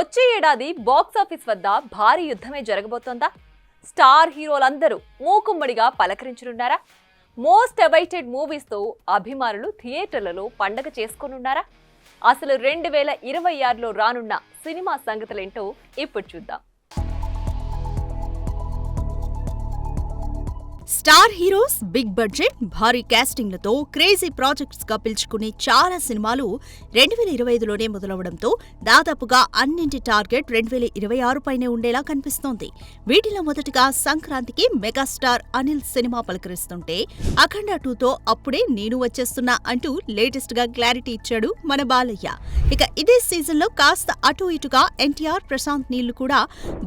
వచ్చే ఏడాది బాక్సాఫీస్ వద్ద భారీ యుద్ధమే జరగబోతోందా? స్టార్ హీరోలందరూ మూకుమ్మడిగా పలకరించనున్నారా? మోస్ట్ అవైటెడ్ మూవీస్తో అభిమానులు థియేటర్లలో పండగ చేసుకోనున్నారా? అసలు 2026లో రానున్న సినిమా సంగతులేంటో ఇప్పుడు చూద్దాం. స్టార్ హీరోస్, బిగ్ బడ్జెట్, భారీ కాస్టింగ్లతో క్రేజీ ప్రాజెక్ట్స్ గా పిలుచుకునే చాలా సినిమాలు 2025లోనే మొదలవడంతో దాదాపుగా అన్నింటి టార్గెట్ 2026 పైనే ఉండేలా కనిపిస్తోంది. వీటిలో మొదటగా సంక్రాంతికి మెగాస్టార్ అనిల్ సినిమా పలకరిస్తుంటే, అఖండ 2తో అప్పుడే నేను వచ్చేస్తున్నా అంటూ లేటెస్ట్ గా క్లారిటీ ఇచ్చాడు మన బాలయ్య. ఇక ఇదే సీజన్ లో కాస్త అటూ ఇటుగా ఎన్టీఆర్, ప్రశాంత్ నీళ్లు కూడా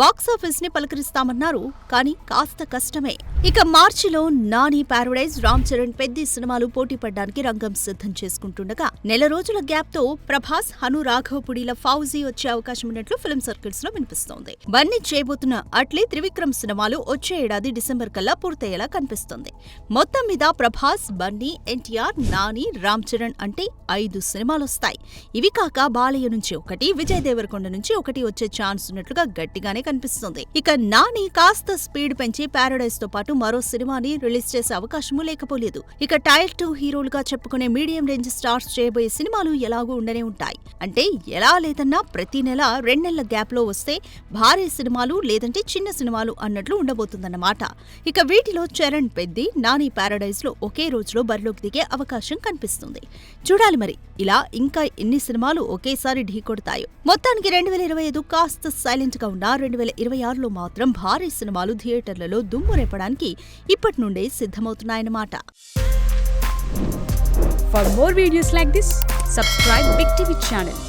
బాక్సాఫీస్ ని పలకరిస్తామన్నారు. కానీ కాస్త కష్టమే. ఇక మార్చిలో నాని, పారడైజ్, రామ్ చరణ్, పెద్ది సినిమాలు పోటీ పడ్డానికి రంగం సిద్ధం చేసుకుంటుండగా నెల రోజుల గ్యాప్ తో ప్రభాస్, హను రాఘవపుడిల ఫౌజీ వచ్చే అవకాశం ఉన్నట్లు ఫిల్మ్ సర్కిల్స్ లో వినిపిస్తోంది. బన్నీ చేయబోతున్న అట్లే త్రివిక్రమ్ సినిమాలు వచ్చే ఏడాది డిసెంబర్ కల్లా పూర్తయ్యేలా కనిపిస్తోంది. మొత్తం మీద ప్రభాస్, బన్నీ, ఎన్టీఆర్, నాని, రామ్ చరణ్ అంటే 5 సినిమాలొస్తాయి. ఇవి కాక బాలయ్య నుంచి ఒకటి, విజయ్ దేవరకొండ నుంచి ఒకటి వచ్చే ఛాన్స్ ఉన్నట్లుగా గట్టిగానే కనిపిస్తోంది. ఇక నాని కాస్త స్పీడ్ పెంచి పారడైజ్ తో పాటు మరో సినిమాని రిలీజ్ చేసే అవకాశమూ లేకపోలేదు. ఇక టైర్ 2 హీరోలుగా చెప్పుకునే మీడియం రేంజ్ స్టార్స్ చేయబోయే సినిమాలు ఎలాగూ ఉండనే ఉంటాయి. అంటే ఎలా లేదన్నా ప్రతి నెల 2 నెలల గ్యాప్ లో వస్తే భారీ సినిమాలు లేదంటే చిన్న సినిమాలు అన్నట్లు ఉండబోతుందన్నమాట. ఇక వీటిలో చరణ్, పెద్ది, నాని, పారడైజ్ లో ఒకే రోజులో బరిలోకి దిగే అవకాశం కనిపిస్తుంది. చూడాలి మరి ఇలా ఇంకా ఎన్ని సినిమాలు ఒకేసారి ఢీకొడతాయో. మొత్తానికి 2025 కాస్త సైలెంట్ గా ఉన్న 2026లో మాత్రం భారీ సినిమాలు థియేటర్లలో దుమ్ము రేపడానికి ఇప్పటి నుండే సిద్ధమవుతున్నాయన్నమాట. For more videos like this, subscribe Big TV channel.